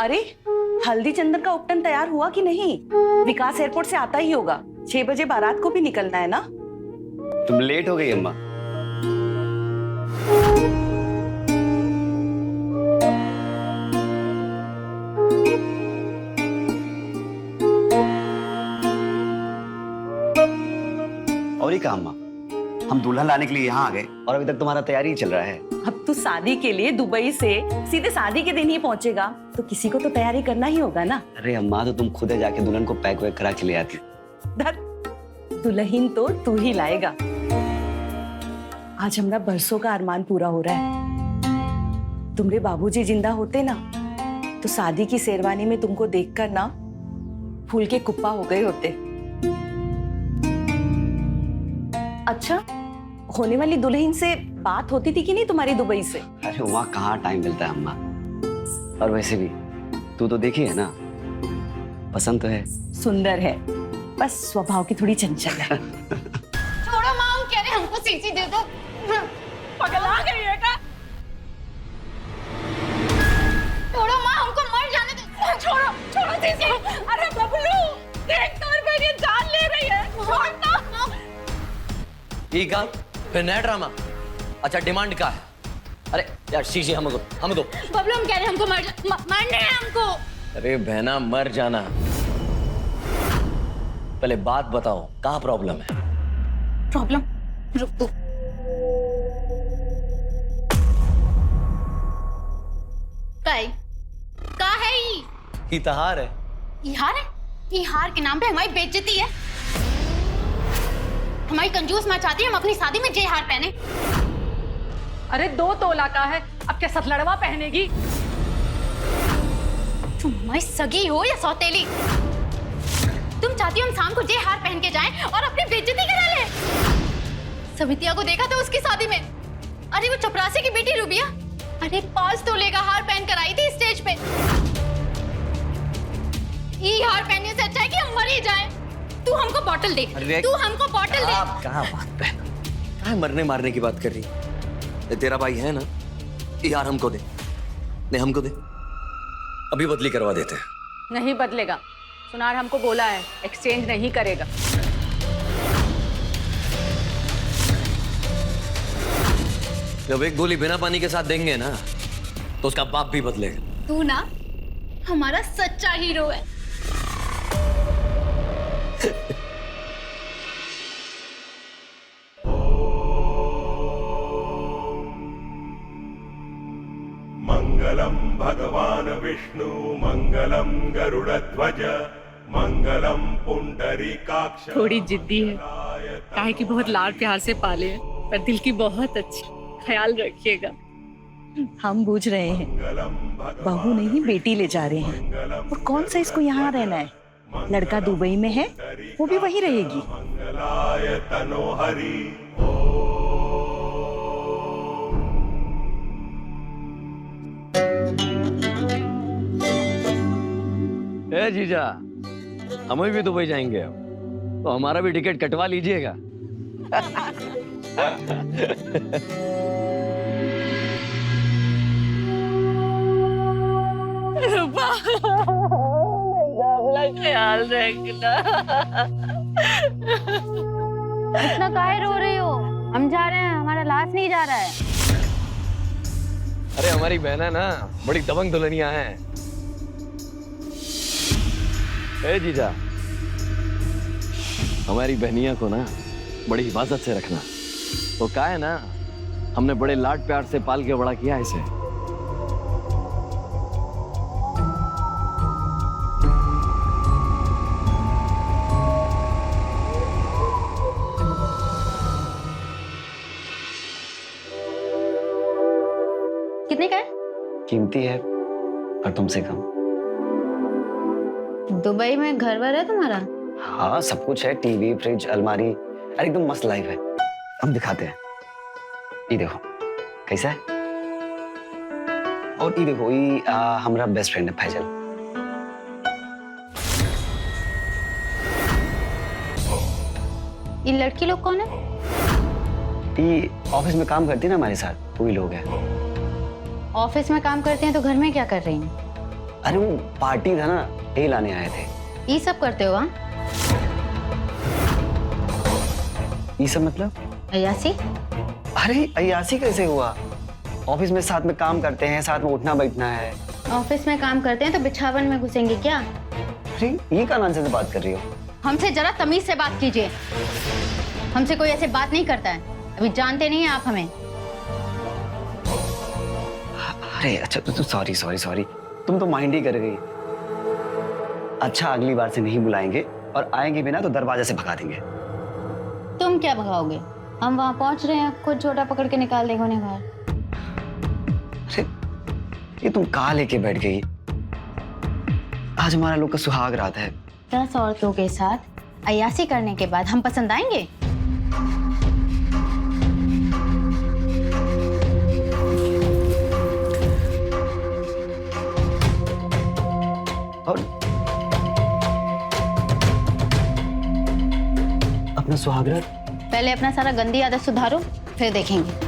अरे हल्दी चंदन का उपटन तैयार हुआ कि नहीं? विकास एयरपोर्ट से आता ही होगा। 6 बजे बारात को भी निकलना है ना। तुम लेट हो गई अम्मा। और ये कहा अम्मा, हम दुल्हन लाने के लिए यहाँ आ गए और अभी तक तुम्हारा तैयारी ही चल रहा है। अब तू शादी के लिए दुबई से सीधे शादी के दिन ही पहुंचेगा, तो किसी को तो तैयारी करना ही होगा ना। अरे अम्मा, तो तुम खुद जाके दुल्हन को पैक वैक करा के ले आती। दुल्हन तो तू ही लाएगा। आज हमारा बरसों का अरमान पूरा हो रहा है। तुम्हारे बाबूजी जिंदा होते ना, तो शादी की शेरवानी में तुमको देखकर ना फूल के कुप्पा हो गए होते। अच्छा, होने वाली दुल्हन से बात होती थी कि नहीं तुम्हारी दुबई से? अरे वहाँ कहाँ टाइम मिलता है अम्मा। और वैसे भी तू तो देखी है ना, पसंद तो है। सुंदर है, बस स्वभाव की थोड़ी चंचल है। छोड़ो माँ, हम कह रहे हैं हमको सीसी दे दो। पगला गई है क्या? छोड़ो माँ, हमको मर जाने दो। छोड़ो छोड़ो सीसी। अरे बबलू, देख तो मेरी जान ले रही है। छोड़ दो। ठीक है, फिर नया ड्रामा। अच्छा, डिमांड क्या है? अरे यार शीशी हम दो। बबलू, हम कह रहे हैं हमको मरना है हमको। अरे बहना, मर जाना। पहले बात बताओ, कहाँ प्रॉब्लम है? प्रॉब्लम? रुक तू। का है ये? इतहार है। इहार है? इहार के नाम पे हमारी बेइज्जती है। हमारी कंजूस माँ चाहती है हम अपनी शादी में जय हार पहने। अरे 2 तोला का है, अब क्या सतलड़वा पहनेगी? तुम हमारी सगी हो या सौतेली? तुम चाहती हो हम शाम को जय हार पहन के जाएं और अपनी बेइज्जती करा ले? सवितिया को देखा था उसकी शादी में। अरे वो चपरासी की बेटी रूबिया, अरे 5 तोले का हार पहन कर आई थी स्टेज पे। ये हार पहनने से अच्छा है कि हम मर ही जाएं। तू हमको बॉटल दे। तू हमको बॉटल दे। आप कहाँ बात पहना? कहाँ मरने मारने की बात कर रही? ये तेरा भाई है ना, यार हमको दे। नहीं हमको दे, अभी बदली करवा देते हैं। नहीं बदलेगा। सुनार हमको बोला है, एक्सचेंज नहीं करेगा। जब एक गोली बिना पानी के साथ देंगे ना, तो उसका बाप भी बदलेगा। तू ना हमारा सच्चा हीरो है। मंगलम भगवान विष्णु मंगलम गरुड़ध्वज मंगलम पुंडरीकाक्ष। थोड़ी जिद्दी है, काहे कि बहुत लाड प्यार से पाले हैं, पर दिल की बहुत अच्छी। ख्याल रखिएगा। हम बूझ रहे हैं, बहू नहीं बेटी ले जा रहे हैं। और कौन सा इसको यहाँ रहना है? लड़का दुबई में है, वो भी वहीं रहेगी। मंगलाय तनोहरि। ए जीजा, हम भी दुबई जाएंगे अब, तो हमारा भी टिकट कटवा लीजिएगा। ख्याल रखना। इतना काहे रो रही हो? हम जा रहे हैं, हमारा लाश नहीं जा रहा है। अरे हमारी बहना ना बड़ी दबंग दुल्हनिया हैं। ए जीजा, हमारी बहनिया को ना बड़ी हिफाजत से रखना। तो क्या है ना, हमने बड़े लाड प्यार से पाल के बड़ा किया इसे। कितने का है? कीमती है पर तुमसे कम। दुबई में घर वर है तुम्हारा? हाँ, सब कुछ है, टीवी, फ्रिज, अलमारी। अरे एकदम मस्त लाइफ है। हम दिखाते हैं। ये देखो कैसा है। और ये देखो, ये हमारा बेस्ट फ्रेंड है फैजल। ये लड़की लोग कौन है? ये ऑफिस में काम करती है ना हमारे साथ, वही लोग हैं। ऑफिस में काम करते हैं तो घर में क्या कर रही हैं? अरे वो पार्टी था ना, यही लाने आए थे। ये सब करते हो हाँ? ये सब मतलब? अयासी? अरे अयासी कैसे हुआ? ऑफिस में साथ में काम करते हैं, साथ में उठना बैठना है। ऑफिस में काम करते हैं तो बिछावन में घुसेंगे क्या? अरे ये क्या नॉनसेंस बात कर रही हो? हमसे जरा तमीज से बात कीजिए। हमसे कोई ऐसे बात नहीं करता है। अभी जानते नहीं हैं आप हमें। अरे अच्छा तो सॉरी सॉरी सॉरी, तुम तो माइंड ही कर गई। अच्छा अगली बार से नहीं बुलाएंगे, और आएंगे भी ना तो दरवाजे से भगा देंगे। तुम क्या भगाओगे? हम वहाँ पहुँच रहे हैं, खुद छोटा पकड़ के निकाल देंगे उन्हें बाहर। अरे ये तुम कहाँ लेके बैठ गई? आज हमारा लोग का सुहाग रात है। 10 औरतों के साथ अय्यासी करने के बाद हम पसंद आएंगे? और अपना सुहाग रात? पहले अपना सारा गंदी आदत सुधारो, फिर देखेंगे।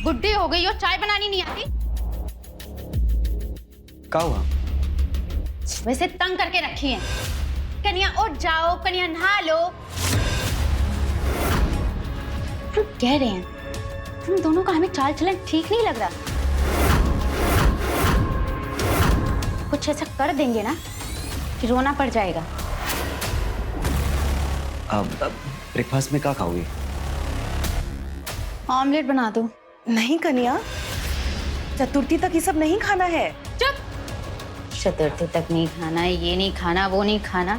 बुढ़ी हो गई और चाय बनानी नहीं आती? क्या हुआ? वैसे तंग करके रखी है। कन्या उठ जाओ, कन्या नहा लो। हम कह रहे हैं तुम दोनों का हमें चाल चलन ठीक नहीं लग रहा। कुछ ऐसा कर देंगे ना कि रोना पड़ जाएगा। अब ब्रेकफास्ट में क्या खाओगी? ऑमलेट बना दो। नहीं कन्या, चतुर्थी तक ये सब नहीं खाना है। चुप। चतुर्थी तक नहीं खाना, ये नहीं खाना, वो नहीं खाना।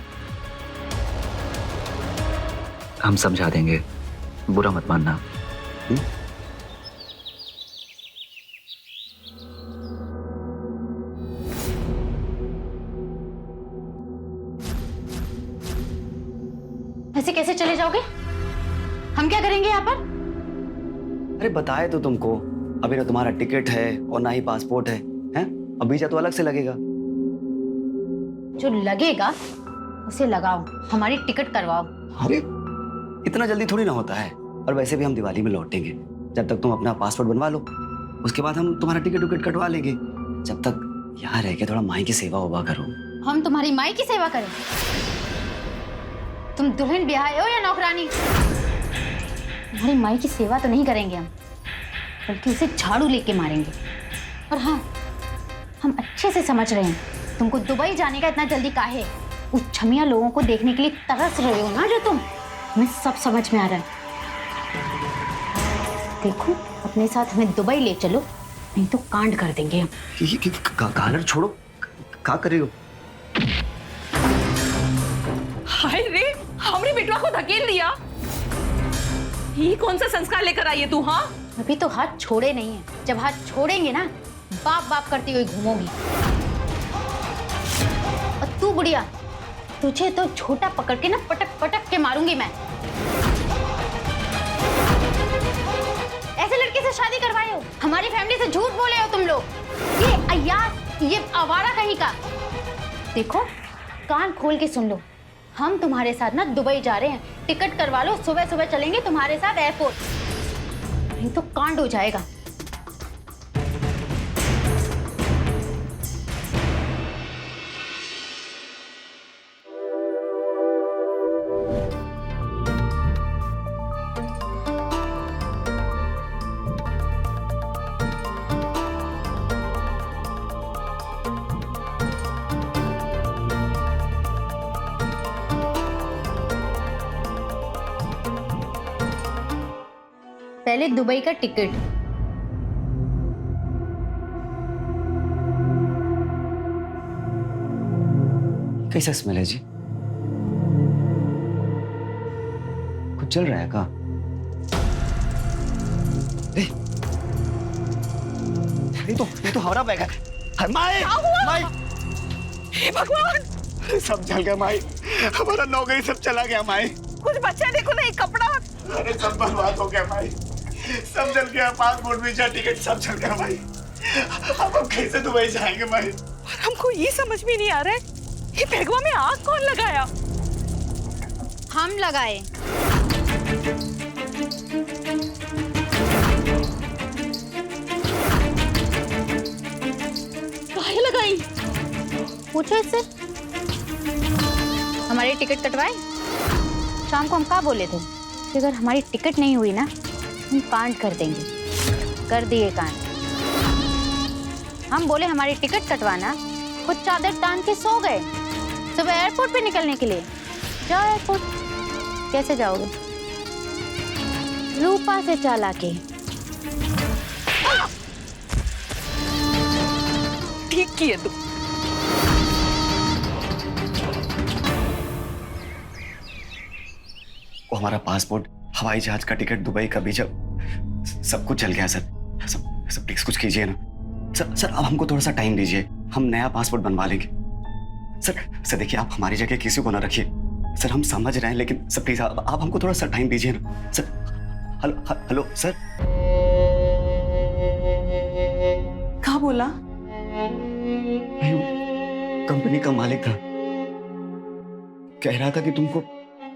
हम समझा देंगे, बुरा मत मानना। ऐसे कैसे चले जाओगे? हम क्या करेंगे यहाँ पर? अरे बताए तो तुमको, अभी ना तुम्हारा टिकट है और ना ही पासपोर्ट है, हैं? अब वीजा तो अलग से लगेगा। जो लगेगा उसे लगाओ, हमारी टिकट करवाओ। अरे इतना जल्दी थोड़ी ना होता है, और वैसे भी हम दिवाली में लौटेंगे। जब तक तुम अपना पासपोर्ट बनवा लो, उसके बाद हम तुम्हारा टिकट विकेट कटवा लेंगे। जब तक यहाँ रह के थोड़ा माई की सेवा उबा करो। हम तुम्हारी माई की सेवा करें? तुम दुल्हन ब्याहे हो या नौकरानी? तुम्हारी माई की सेवा तो नहीं करेंगे हम, बल्कि उसे झाड़ू लेके मारेंगे। और हाँ, हम अच्छे से समझ रहे हैं तुमको दुबई जाने का इतना जल्दी काहे। उस छमिया लोगों को देखने के लिए तरस रहे हो ना जो तुम, हमें सब समझ में आ रहा है। देखो अपने साथ हमें दुबई ले चलो, नहीं तो कांड कर देंगे हम। कॉलर छोड़ो, क्या कर रही हो? हाय रे, हमने बेटवा को धकेल दिया। ये कौन सा संस्कार लेकर आई है तू? हाँ, अभी तो हाथ छोड़े नहीं है, जब हाथ छोड़ेंगे ना बाप बाप करती हुई घूमोगी। और तू बुढ़िया, तुझे तो छोटा पकड़ के ना पटक पटक के मारूंगी मैं। ऐसे लड़के से शादी करवाए हो, हमारी फैमिली से झूठ बोले हो तुम लोग। ये अय्यास, ये आवारा कहीं का। देखो कान खोल के सुन लो, हम तुम्हारे साथ ना दुबई जा रहे हैं। टिकट करवा लो, सुबह सुबह चलेंगे तुम्हारे साथ एयरपोर्ट, नहीं तो कांड हो जाएगा। पहले दुबई का टिकट। कैसा स्मेल है जी? कुछ चल रहा है का? ये तो हमारा बैग है। माई, माई, हे भगवान, सब जल गया माई। हमारा नौकरी सब चला गया माई। कुछ बचा देखो ना, एक कपड़ा। अरे सब बर्बाद हो गया भाई, सब जल गया। पासपोर्ट, वीजा, टिकट सब जल गया भाई। अब कैसे दुबई जाएंगे भाई? और हमको ये समझ में नहीं आ रहा है, ये बैगवा में आग कौन लगाया? हम लगाए। काहे लगाई? पूछो इससे। हमारी टिकट कटवाए? शाम को हम क्या बोले थे कि अगर हमारी टिकट नहीं हुई ना, हम कांड कर देंगे। कर दिए कांड। हम बोले हमारी टिकट कटवाना, खुद चादर तान के सो गए सुबह एयरपोर्ट पे निकलने के लिए। जाओ एयरपोर्ट। कैसे जाओगे? रूपा से चाला के। ठीक किए तुम। वो हमारा पासपोर्ट, हवाई जहाज का टिकट, दुबई का वीजा, सब कुछ चल गया सर। सब प्लीज कुछ कीजिए ना सर। अब हमको थोड़ा सा टाइम दीजिए, हम नया पासपोर्ट बनवा लेंगे। सर देखिए, आप हमारी जगह किसी को ना रखिए सर। हम समझ रहे हैं, लेकिन सर प्लीज आप हमको थोड़ा सा टाइम दीजिए ना सर। Hello sir. क्या बोला? कंपनी का मालिक था, कह रहा था कि तुमको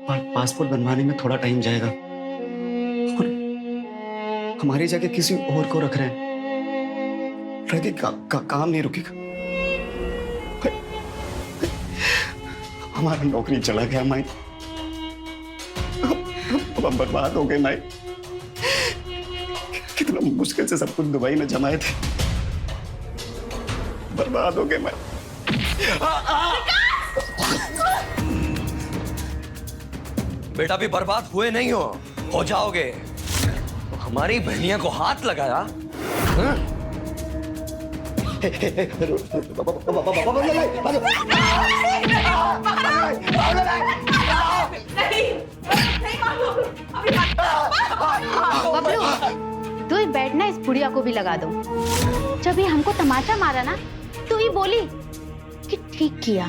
पासपोर्ट बनवाने में थोड़ा टाइम जाएगा और हमारी जगह किसी और को रख रहे हैं। काम नहीं रुकेगा। हमारा नौकरी चला गया माई। अब हम बर्बाद हो गए माई। कितना मुश्किल से सब कुछ दुबई में जमाए थे, बर्बाद हो गए माई। बेटा भी बर्बाद हुए नहीं हो जाओगे। तो हमारी बहनिया को हाथ लगाया। हाँ? बबलू, तू ही बैठना, इस बुढ़िया को भी लगा दो। जब ये हमको तमाचा मारा ना, तू ही बोली कि ठीक किया।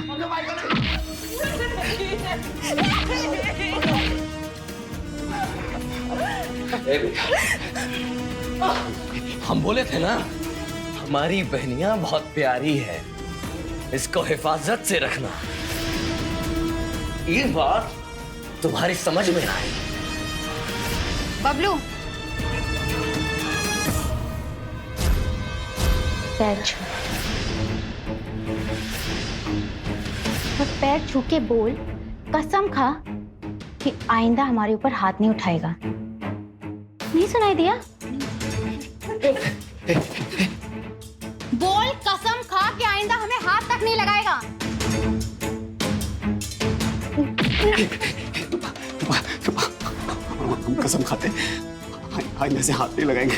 हम बोले थे ना, हमारी बहनिया बहुत प्यारी है, इसको हिफाजत से रखना। ये बात तुम्हारी समझ में आई। बबलू, पैर छू और पैर छू के बोल, कसम खा कि आइंदा हमारे ऊपर हाथ नहीं उठाएगा। नहीं सुनाई दिया? बोल, कसम खा कि आइंदा हमें हाथ तक नहीं लगाएगा। हम कसम खाते, आईने से हाथ नहीं लगाएंगे।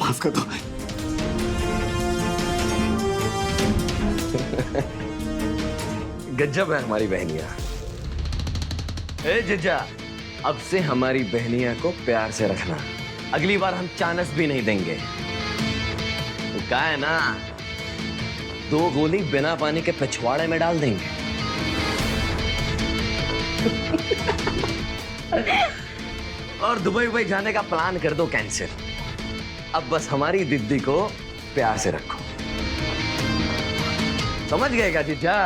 माफ कर दो। गजब है हमारी बहनिया। ए जीजा, अब से हमारी बहनिया को प्यार से रखना। अगली बार हम चानस भी नहीं देंगे। तो क्या है ना, 2 गोली बिना पानी के पिछवाड़े में डाल देंगे। और दुबई जाने का प्लान कर दो कैंसिल। अब बस हमारी दीदी को प्यार से रखो। समझ गए क्या जीजा?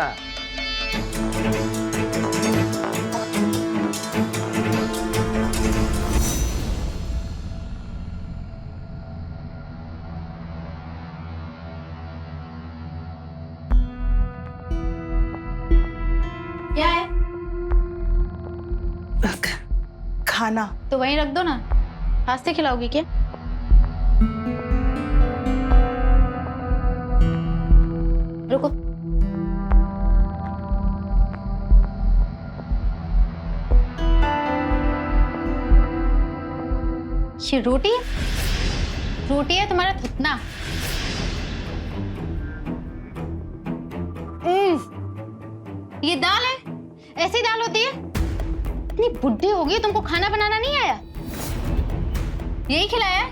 क्या है? खाना तो वहीं रख दो ना। रास्ते खिलाओगी क्या? रुको। ये रोटी है? रोटी है तुम्हारा थुथना। ये दाल है? ऐसी दाल होती है? इतनी बुढ़ी हो गई तुमको खाना बनाना नहीं आया? यही खिलाया है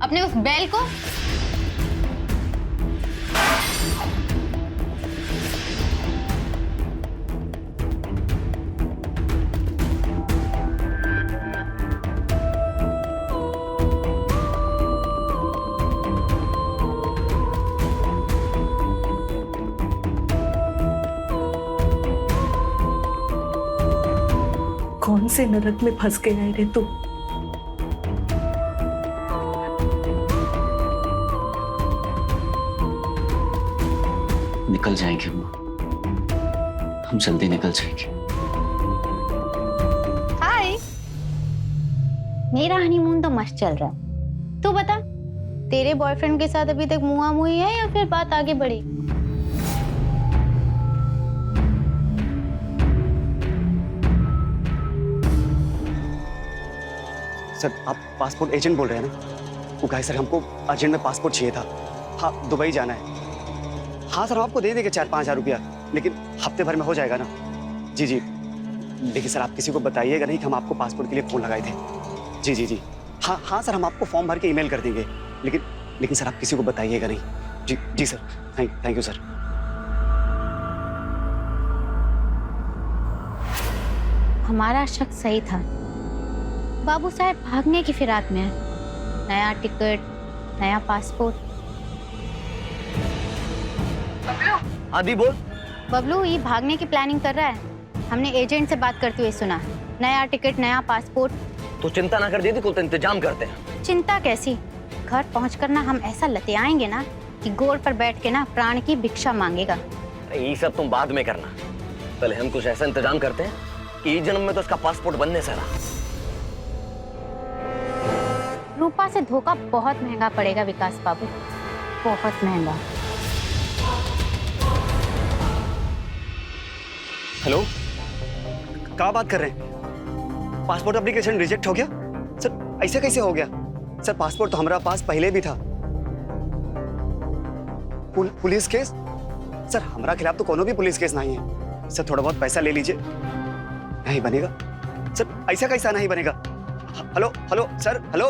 अपने उस बैल को? कौन से नरक में फंस गए है रे तू? निकल जाएंगे अम्मा, हम जल्दी निकल जाएंगे। हाय, मेरा हनीमून तो मस्त चल रहा है। तू बता, तेरे बॉयफ्रेंड के साथ अभी तक मुआ मुई है या फिर बात आगे बढ़ी? सर, आप पासपोर्ट एजेंट बोल रहे हैं ना? वो कहे सर हमको अर्जेंट में पासपोर्ट चाहिए था। हाँ, दुबई जाना है। हाँ सर, हम आपको दे देंगे 4-5 हज़ार रुपया, लेकिन हफ्ते भर में हो जाएगा ना? जी जी, लेकिन सर आप किसी को बताइएगा नहीं कि हम आपको पासपोर्ट के लिए फ़ोन लगाए थे। जी जी जी, हाँ हाँ सर, हम आपको फॉर्म भर के ईमेल कर देंगे, लेकिन सर आप किसी को बताइएगा नहीं। जी जी सर, थैंक यू सर। हमारा शक सही था। बाबू साहब भागने की फिराक में है। नया टिकट, नया पासपोर्ट। आदि बोल। बबलू ये भागने की प्लानिंग कर रहा है। हमने एजेंट से बात करते हुए सुना। नया टिकट, नया पासपोर्ट। तो चिंता ना कर दीदी, कुछ इंतजाम करते हैं। चिंता कैसी? घर पहुंचकर ना हम ऐसा लतियाएंगे ना कि गोड़ पर बैठ के ना प्राण की भिक्षा मांगेगा। ये सब तुम बाद में करना, पहले हम कुछ ऐसा इंतजाम करते हैं कि इस जन्म में तो उसका पासपोर्ट बनने से रहा। रूपा से धोखा बहुत महंगा पड़ेगा विकास बाबू, बहुत महंगा। हेलो, क्या बात कर रहे हैं? पासपोर्ट एप्लीकेशन रिजेक्ट हो गया? सर ऐसे कैसे हो गया? सर पासपोर्ट तो हमारा पास पहले भी था। Police case? सर हमारा खिलाफ तो कोनो भी पुलिस केस नहीं है। सर थोड़ा बहुत पैसा ले लीजिए। नहीं बनेगा सर, ऐसा कैसा नहीं बनेगा? Hello hello sir, hello.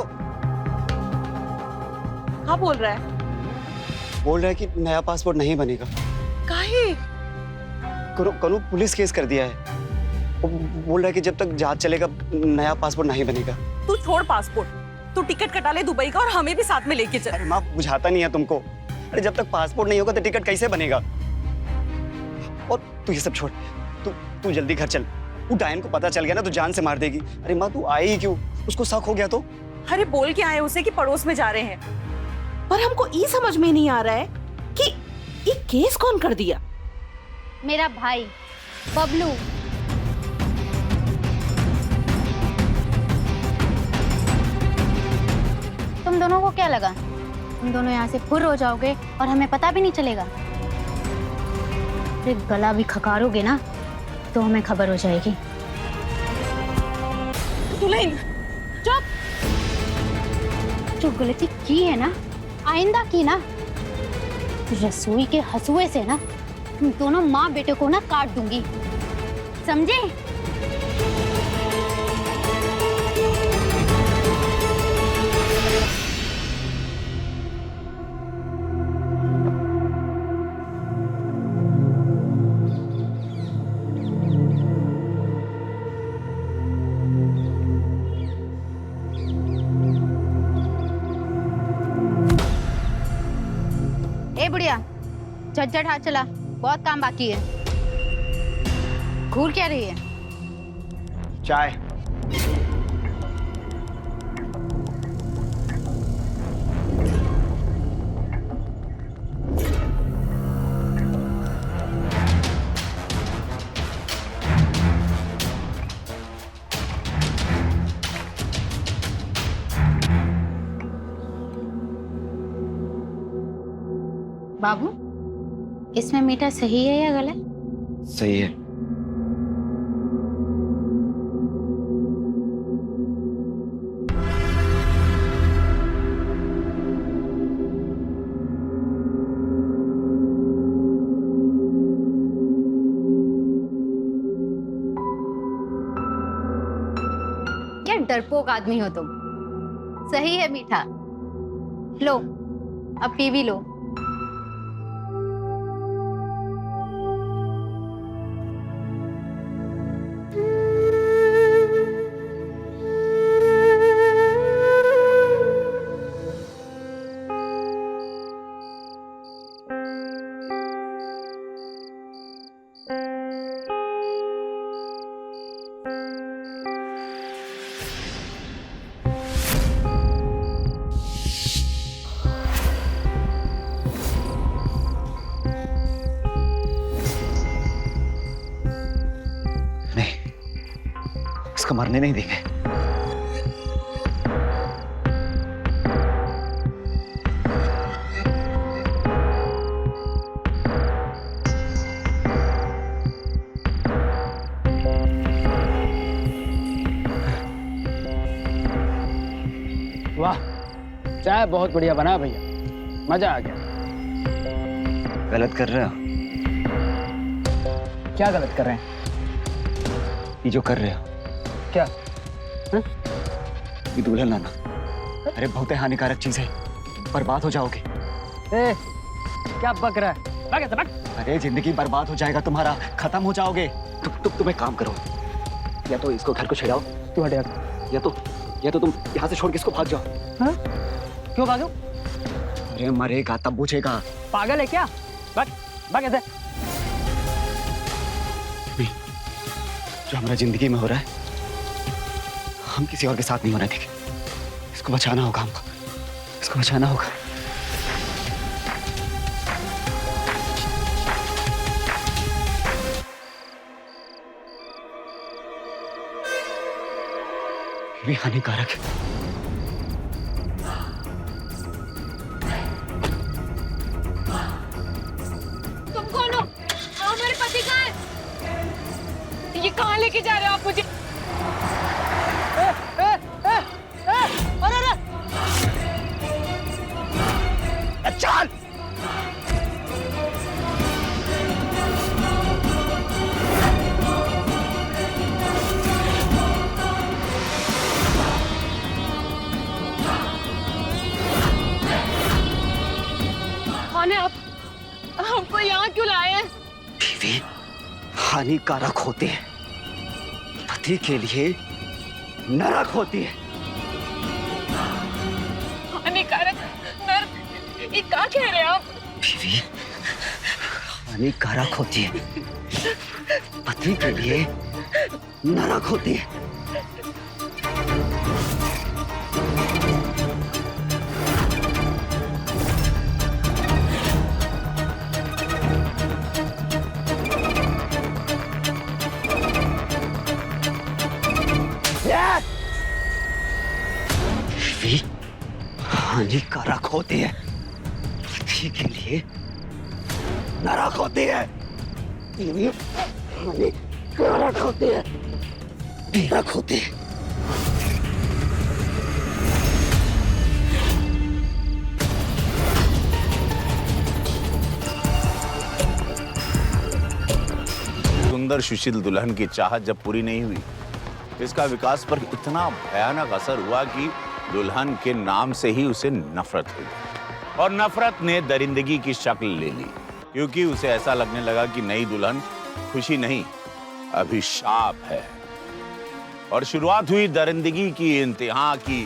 हाँ बोल रहा है? बोल रहा है कि नया पासपोर्ट नहीं बनेगा। काहे? कोनो पुलिस केस कर दिया है। वो बोल रहा है कि जब तक जांच चलेगा नया पासपोर्ट नहीं बनेगा। तू छोड़ पासपोर्ट, तू टिकट कटा ले दुबई का और हमें भी साथ में लेके चल। अरे माँ, बुझाता नहीं है तुमको। अरे जब तक पासपोर्ट नहीं होगा तो टिकट कैसे बनेगा? और तू ये सब छोड़, तू जल्दी घर चल। वो डायन को पता चल गया ना तो जान से मार देगी। अरे माँ तू आई ही क्यों? उसको शक हो गया तो? अरे बोल के आए उसे कि पड़ोस में जा रहे हैं, पर हमको ये समझ में नहीं आ रहा है कि ये केस कौन कर दिया। मेरा भाई बबलू। तुम दोनों को क्या लगा तुम दोनों यहाँ से फुर हो जाओगे और हमें पता भी नहीं चलेगा? फिर गला भी खकारोगे ना तो हमें खबर हो जाएगी। दुल्हन चुप। जो गलती की है ना, आइंदा की ना, रसोई के हंसुए से ना तुम दोनों माँ बेटे को ना काट दूंगी, समझे? ए बुढ़िया, झटझट हाथ चला, बहुत काम बाकी है। घूर क्या रही है? चाय। बाबू, इसमें मीठा सही है या गलत? सही है। डरपोक आदमी हो तुम। सही है मीठा, लो अब पी भी लो। नहीं, उसको मरने नहीं देंगे। वाह, चाय बहुत बढ़िया बना भैया, मजा आ गया। गलत कर रहे हो। क्या गलत कर रहे हैं? ये जो कर रहे हो, क्या? ये दुल्हन लाना, अरे बहुत ही हानिकारक चीज है, बर्बाद हो जाओगे। ए, क्या बक रहा है? बक ऐसे बक। अरे जिंदगी बर्बाद हो जाएगा तुम्हारा, खत्म हो जाओगे। तुम एक काम करो, या तो इसको घर को छिड़ाओ, तू हट यार। या तो तुम यहाँ से छोड़ के इसको भाग जाओ। हाँ? क्यों भागो? अरे मरेगा तब पूछेगा। पागल है क्या? बक बक ऐसे। नहीं, जो हमारा जिंदगी में हो रहा है, हम किसी और के साथ नहीं होना देंगे। इसको बचाना होगा हमको, इसको बचाना होगा। ये भी हानिकारक है। तुम कौन हो? मेरे पति कहाँ है? ये कहाँ लेके जा रहे हो आप मुझे? चल! कौन है आप? हमको यहाँ क्यों लाए हैं? बीवी हानिकारक होती है, पति के लिए नरक होती है। हानिकारक नर, ये क्या कह रहे हैं आप? बीवी हानिकारक होती है, पति के लिए नरक होती है। बीवी हानिकारक होती है, पति के लिए नरक होती है। बीवी हानिकारक होती है, नरक होती है। सुंदर सुशील दुल्हन की चाहत जब पूरी नहीं हुई, इसका विकास पर इतना भयानक असर हुआ कि दुल्हन के नाम से ही उसे नफरत हुई, और नफरत ने दरिंदगी की शक्ल ले ली, क्योंकि उसे ऐसा लगने लगा कि नई दुल्हन खुशी नहीं, अभिशाप है। और शुरुआत हुई दरिंदगी की इंतहा की।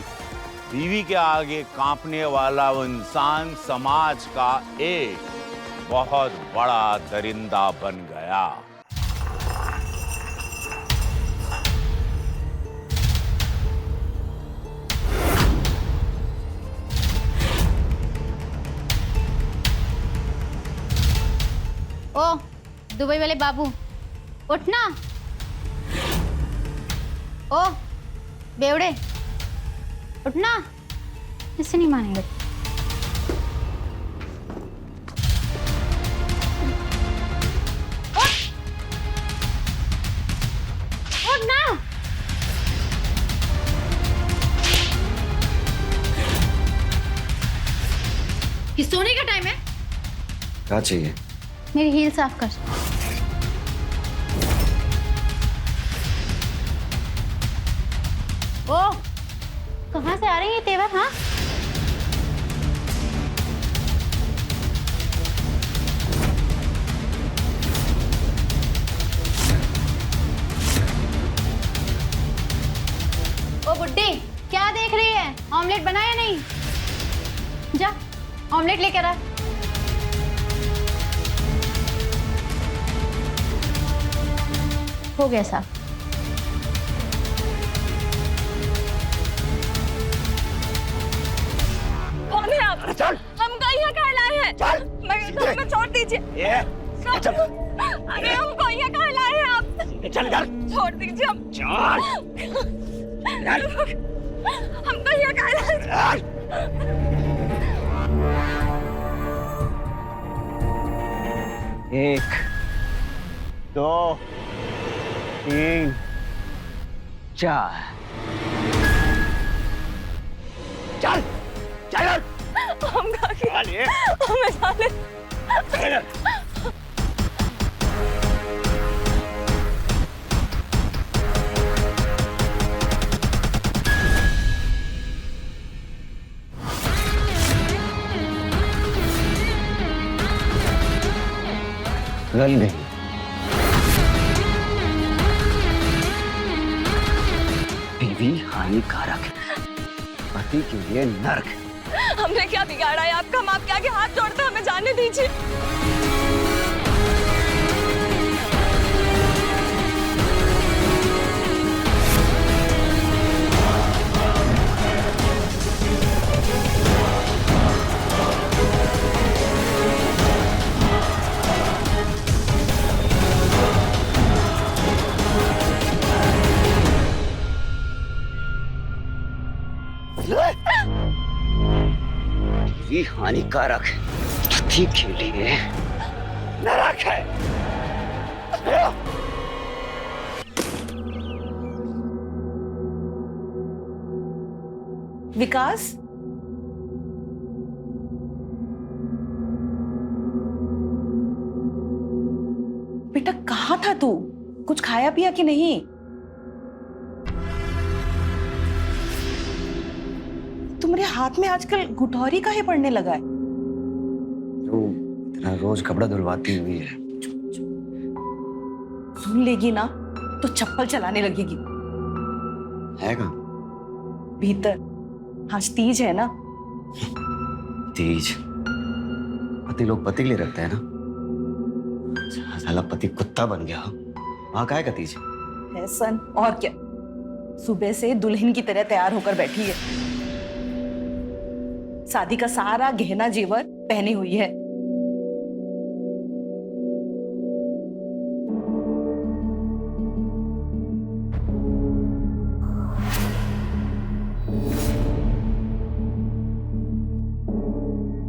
बीवी के आगे कांपने वाला वो इंसान समाज का एक बहुत बड़ा दरिंदा बन गया। ओ दुबई वाले बाबू, उठना। ओ बेवड़े, उठना। इससे नहीं मानेंगे। उठना। ये सोने का टाइम है। क्या चाहिए? मेरी हील साफ कर। ओ, कहाँ से आ रही है तेवर? हाँ, ओ बुड्ढी, क्या देख रही है? ऑमलेट बना या नहीं? जा, ऑमलेट लेकर आ। हो गया साहब। कौन है आप? चल। हमको यहाँ कहाँ लाए हैं? चल। हमें छोड़ दीजिए। चल। अरे हमको यहाँ कहाँ लाए हैं आप? चल चल। छोड़ दीजिए हम। चल। हमको यहाँ कहाँ लाए? एक, दो, तीन, चार। चल चल हम कहाँ के? चल हमें जाने। गल गई। बीवी हानिकारक, पति के लिए नर्क। हमने क्या बिगाड़ा है आपका? हम आपके आगे हाथ जोड़ते, हमें जाने दीजिए। ये हानिकारक, पति के लिए नरक है। विकास, बेटा कहाँ था तू? कुछ खाया पिया कि नहीं? तुम्हारे हाथ में आजकल गुठौरी काहे पड़ने लगा है? जो इतना रोज कपड़ा धुलवाती हुई है। सुन लेगी ना तो चप्पल चलाने लगेगी। है कहाँ? भीतर। आज तीज है ना। तीज? पति लोग पति के लिए रखते हैं ना। साला पति कुत्ता बन गया। वहां काय का तीज? है सन, और क्या। सुबह से दुल्हन की तरह तैयार होकर बैठी है। शादी का सारा गहना जेवर पहनी हुई है।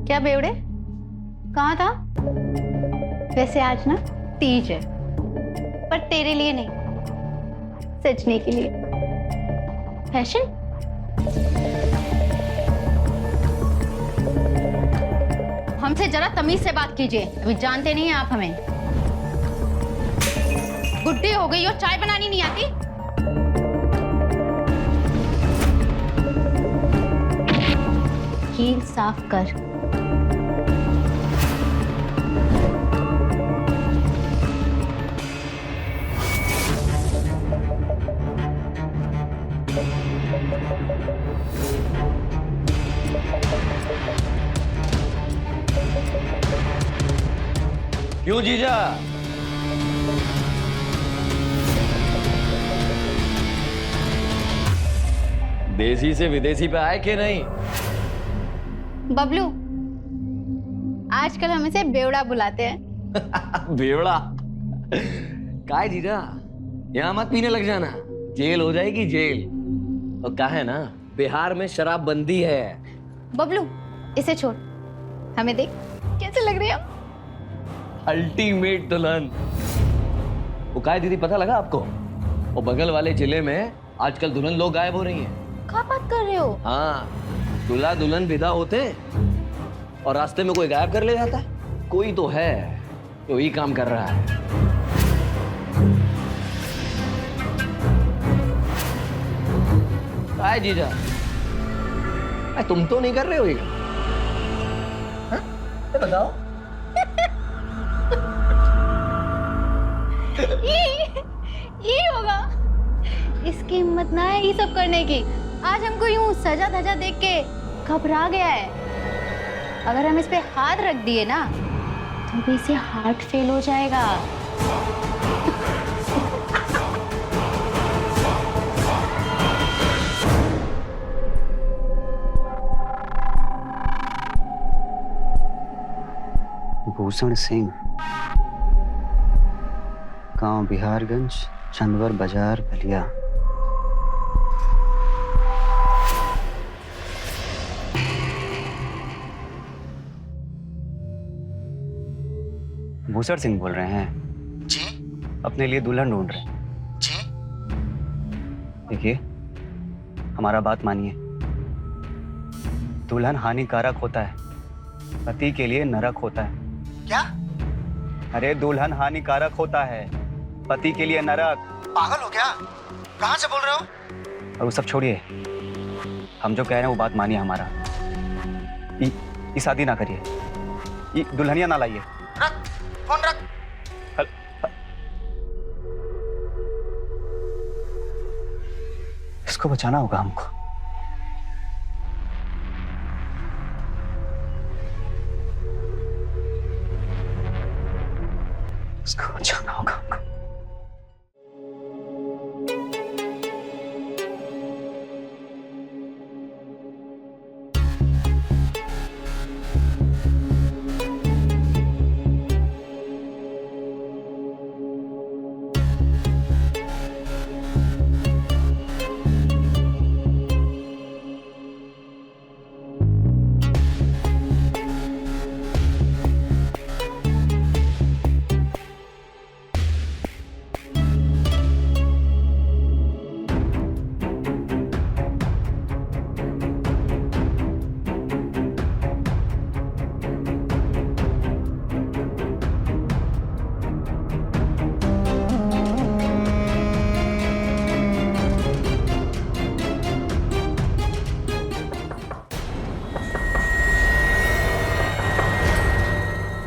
क्या बेवड़े, कहाँ था? वैसे आज ना तीज है, पर तेरे लिए नहीं, सजने के लिए। फैशन? हमसे जरा तमीज से बात कीजिए, अभी जानते नहीं हैं आप हमें। बुड्ढी हो गई और चाय बनानी नहीं आती? हील साफ कर। क्यों जीजा? देसी से विदेशी पे आए कि नहीं? बबलू, आजकल हम इसे बेवड़ा बुलाते हैं। बेवड़ा? काय जीजा, यहाँ मत पीने लग जाना, जेल हो जाएगी जेल। और कहा है ना, बिहार में शराब बंदी है। बबलू, इसे छोड़, हमें देख कैसे लग रही है हम। अल्टीमेट दुल्हन। वो काय दीदी, पता लगा आपको? वो बगल वाले जिले में आजकल दुल्हन लोग गायब हो रही हैं। क्या बात कर रहे हो? हाँ, दूल्हा दुल्हन विदा होते और रास्ते में कोई गायब कर ले जाता है। कोई तो है जो ही काम कर रहा है। है जीजा? तुम तो नहीं कर रहे हो ये? हाँ? तो बताओ। ये होगा, इसकी हिम्मत ना है ये सब करने की। आज हमको यूं सजा धजा देख के घबरा गया है। अगर हम इस पे हाथ रख दिए ना तो भी इसे हार्ट फेल हो जाएगा। भूषण सिंह, गांव बिहारगंज, चंदवर बाजार, बलिया। भूषण सिंह बोल रहे हैं? जी। अपने लिए दुल्हन ढूंढ रहे हैं? जी। देखिए, हमारा बात मानिए। दुल्हन हानिकारक होता है, पति के लिए नरक होता है। क्या? अरे दुल्हन हानिकारक होता है, पति के लिए नरक। पागल हो क्या? कहां से बोल रहे हो? और वो सब छोड़िए, हम जो कह रहे हैं वो बात मानिए हमारा। ये शादी ना करिए, ये दुल्हनिया ना लाइए। रख फोन रख। इसको बचाना होगा हमको। इसको बचाना होगा हमको।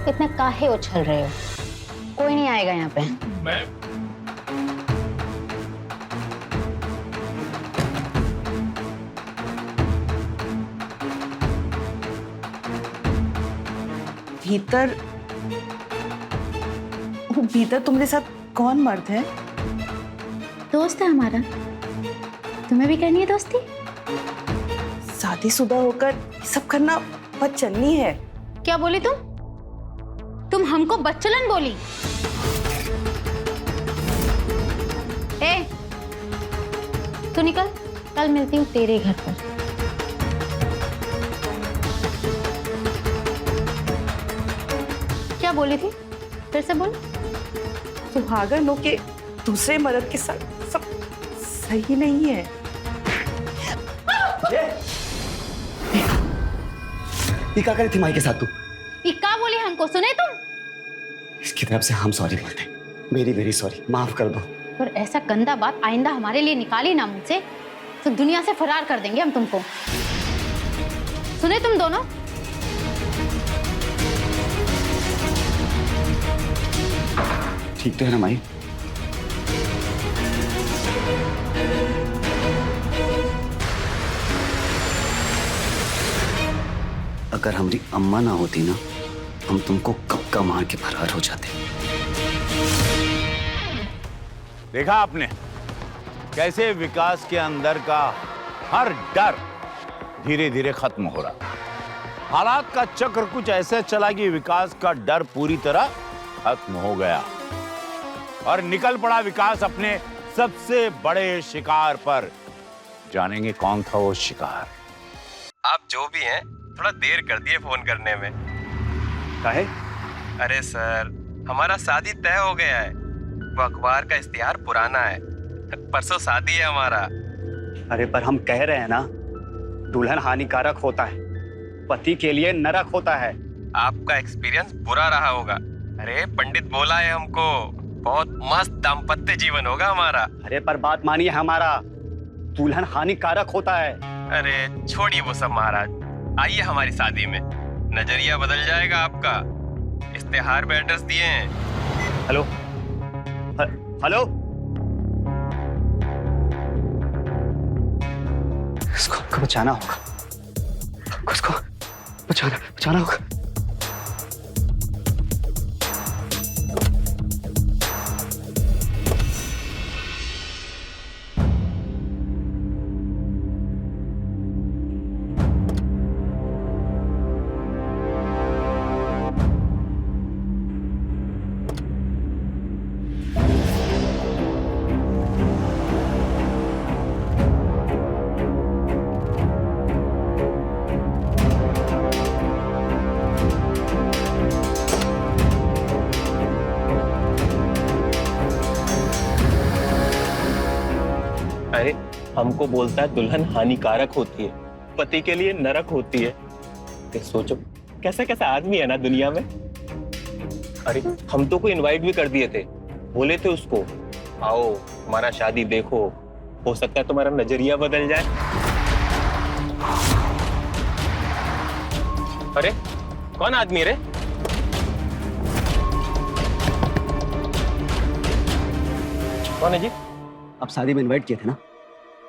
इतना काहे उछल रहे हो? कोई नहीं आएगा यहाँ पे। भीतर भीतर तुम्हारे साथ कौन मर्द है? दोस्त है हमारा। तुम्हें भी करनी है दोस्ती? शादीशुदा होकर ये सब करना बदचलनी है। क्या बोली तुम हमको बच्चलन बोली? ए, तू निकल, कल मिलती हूँ तेरे घर पर। क्या बोली थी? फिर से बोल। सुहागन होके दूसरे मर्द के साथ सब सही नहीं है। ये क्या करी थी माई के साथ तू? ये क्या बोली हमको? सुने तुम? इसकी तरफ से हम सॉरी बोलते हैं। वेरी वेरी सॉरी, माफ कर दो। और ऐसा गंदा बात आइंदा हमारे लिए निकाली ना मुझसे तो दुनिया से फरार कर देंगे हम तुमको। सुने तुम दोनों? ठीक तो है ना माई? अगर हमारी अम्मा ना होती ना, हम तुमको कब का मार के फरार हो जाते। देखा आपने कैसे विकास के अंदर का हर डर धीरे धीरे खत्म हो रहा। हालात का चक्र कुछ ऐसे चला कि विकास का डर पूरी तरह खत्म हो गया और निकल पड़ा विकास अपने सबसे बड़े शिकार पर। जानेंगे कौन था वो शिकार? आप जो भी हैं, थोड़ा देर कर दिए फोन करने में। काहे? अरे सर, हमारा शादी तय हो गया है। वो अखबार का इश्तिहार पुराना है, परसों शादी है हमारा। अरे पर हम कह रहे हैं ना, दुल्हन हानिकारक होता है, पति के लिए नरक होता है। आपका एक्सपीरियंस बुरा रहा होगा। अरे पंडित बोला है हमको, बहुत मस्त दाम्पत्य जीवन होगा हमारा। अरे पर बात मानिए हमारा, दुल्हन हानिकारक होता है। अरे छोड़िए वो सब महाराज, आइए हमारी शादी में, नजरिया बदल जाएगा आपका। इश्तेहार पे एड्रेस दिए हैं। हेलो हेलो, इसको हमको बचाना होगा, उसको बचाना होगा। अरे हमको बोलता है दुल्हन हानिकारक होती है, पति के लिए नरक होती है। कि सोचो कैसा कैसा आदमी है ना दुनिया में। अरे हम तो को इनवाइट भी कर दिए थे, बोले थे उसको आओ हमारा शादी देखो, हो सकता है तुम्हारा नजरिया बदल जाए। अरे कौन आदमी रे? कौन है जी? आप शादी में इनवाइट किए थे ना?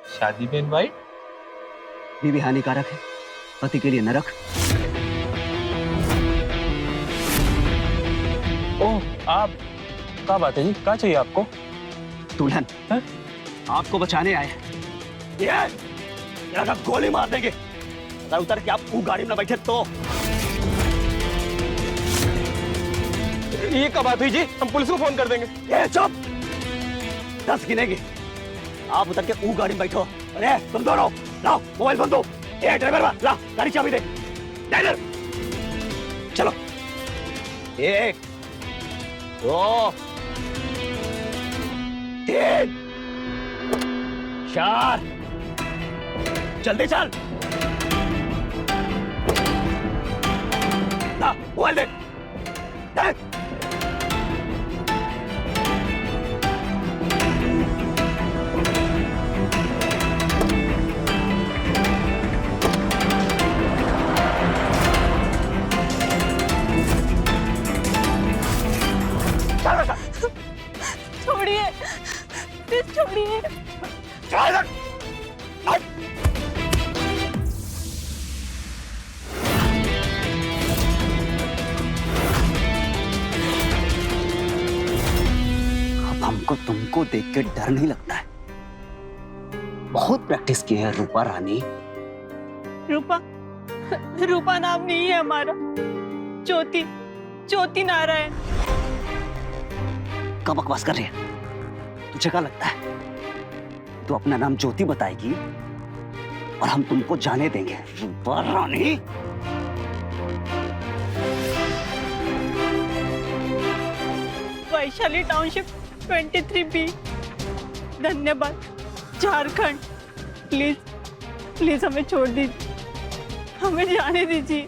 शादी में इनवाइट? बीवी हानिकारक है, पति के लिए नरक। ओह आप, क्या बात है जी, क्या चाहिए आपको? दुल्हन आपको बचाने आए हैं। ये गोली मार देंगे अगर उतर के आप वो गाड़ी में बैठे तो। ये क्या बात हुई जी? हम पुलिस को फोन कर देंगे। ये चुप, 10 गिनेंगे, आप उतर के वो गाड़ी में बैठो। अरे तुम दोनों लाओ मोबाइल फोन दो। ये ड्राइवर ला गाड़ी चाबी दे। ड्राइवर चलो। 1 2 3 4 जल्दी चल। ला मोबाइल दे। छोड़िए प्लीज छोड़िए। अब हमको तुमको देख के डर नहीं लगता है। बहुत प्रैक्टिस की है रूपा रानी। रूपा नाम नहीं है हमारा, ज्योति नारायण। कब बकवास कर रही है? तुझे क्या लगता है तू अपना नाम ज्योति बताएगी और हम तुमको जाने देंगे? रूपा रानी वैशाली टाउनशिप 23B, धन्यवाद, झारखंड। प्लीज हमें छोड़ दीजिए, हमें जाने दीजिए।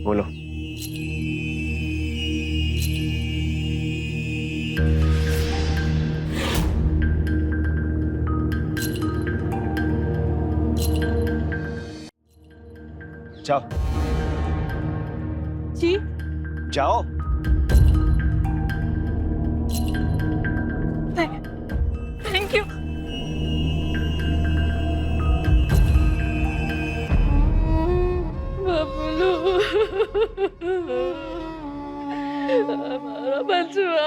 बोलो। जाओ जी जाओ। Thank you. बबलू हमारा बचवा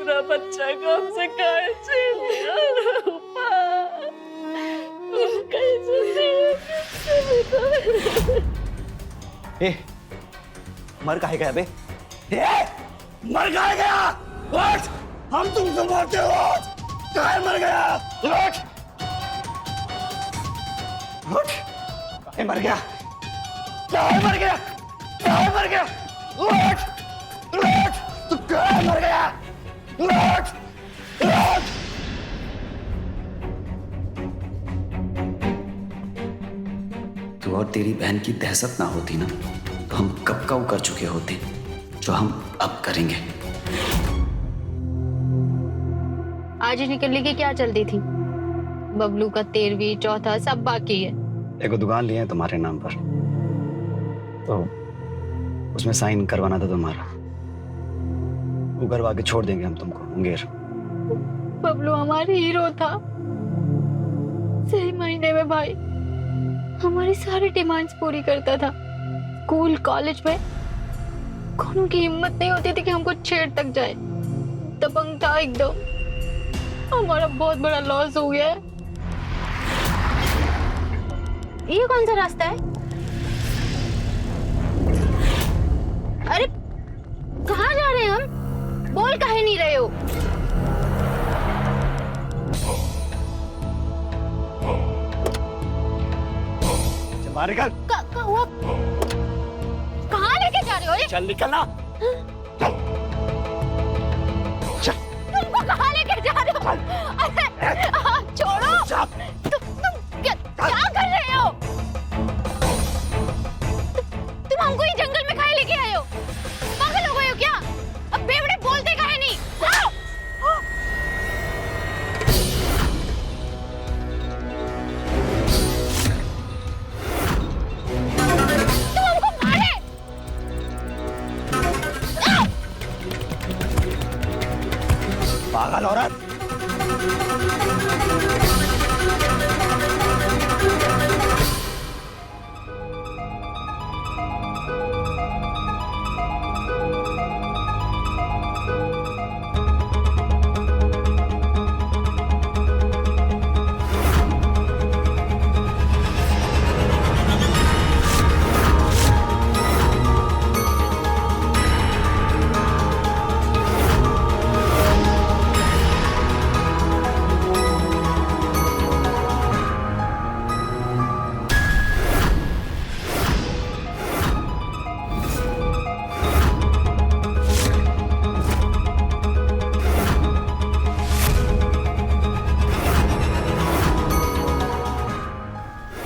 मेरा बच्चा को हमसे काहे छीन लिया ए, मर काहे गया बे? ए, मर काहे गया? उठ! हम तुमसे मारते हो! काहे मर गया? उठ! उठ! काहे मर गया? काहे मर गया? काहे मर गया? उठ! उठ! तू काहे मर गया? उठ! उठ! तू और तेरी बहन की दहशत ना होती ना तो हम कब का वो कर चुके होते जो हम अब करेंगे। आज ही निकलने की क्या चलती थी? बबलू का 13वीं चौथा सब बाकी है। एक दुकान लिए हैं तुम्हारे नाम पर, तो उसमें साइन करवाना था तुम्हारा। वो करवा के छोड़ देंगे हम तुमको मुंगेर। बबलू हमारे हीरो था। सही महीने में भाई हमारी सारी डिमांड्स पूरी करता था। स्कूल कॉलेज में कोनो की हिम्मत नहीं होती थी कि हमको छेड़ तक जाए। दबंग था एकदम। हमारा बहुत बड़ा लॉस हो गया है। ये कौन सा रास्ता है? अरे कहाँ जा रहे हैं हम? बोल काहे नहीं रहे हो? बाहर निकल। कहाँ लेके जा रहे हो? चल निकलना। तुमको कहाँ लेके जा रहे हो? अरे छोड़ो। तुम क्या कर रहे हो? तुम हमको ही जंगल में काहे लेके आए हो? पागल हो गए हो क्या? अब बेवड़े बोलते काहे नहीं? तुम हमको मारे। पागल औरत।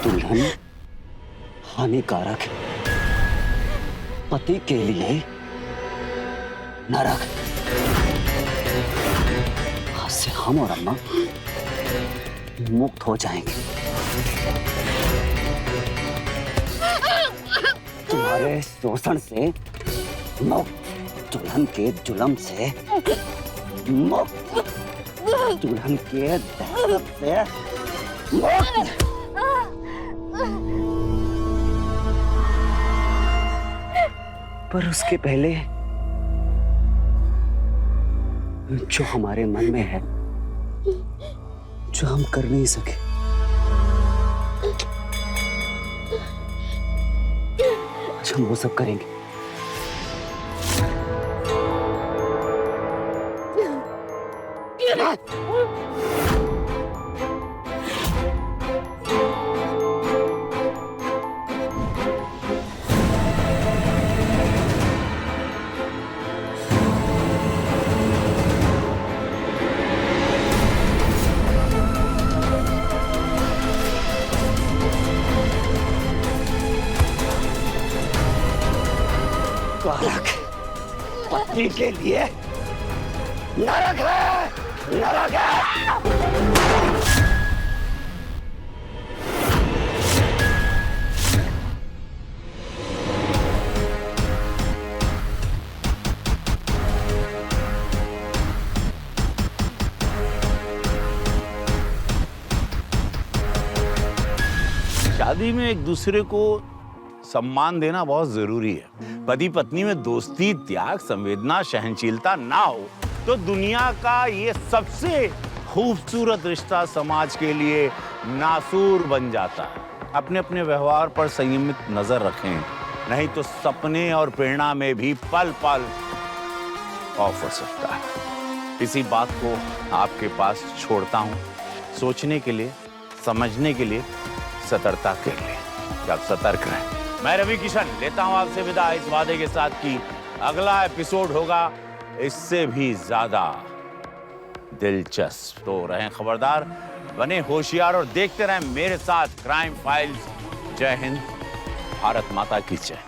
दुल्हन हानिकारक है, पति के लिए नरक। आज से हम और अम्मा मुक्त हो जाएंगे। तुम्हारे शोषण से मुक्त, दुल्हन के जुल्म से मुक्त, दुल्हन के दहशत से मुक्त। पर उसके पहले जो हमारे मन में है, जो हम कर नहीं सके, आज हम वो सब करेंगे। बालक पत्नी के लिए नरक है, नरक है। शादी में एक दूसरे को सम्मान देना बहुत जरूरी है। पति पत्नी में दोस्ती, त्याग, संवेदना, सहनशीलता ना हो तो दुनिया का ये सबसे खूबसूरत रिश्ता समाज के लिए नासूर बन जाता है। अपने अपने व्यवहार पर संयमित नजर रखें, नहीं तो सपने और प्रेरणा में भी पल पल ऑफ हो सकता है। इसी बात को आपके पास छोड़ता हूं, सोचने के लिए, समझने के लिए, सतर्कता के लिए। आप सतर्क रहें। मैं रवि किशन लेता हूं आपसे विदा इस वादे के साथ कि अगला एपिसोड होगा इससे भी ज्यादा दिलचस्प। तो रहें खबरदार, बने होशियार और देखते रहें मेरे साथ क्राइम फाइल्स। जय हिंद, भारत माता की जय।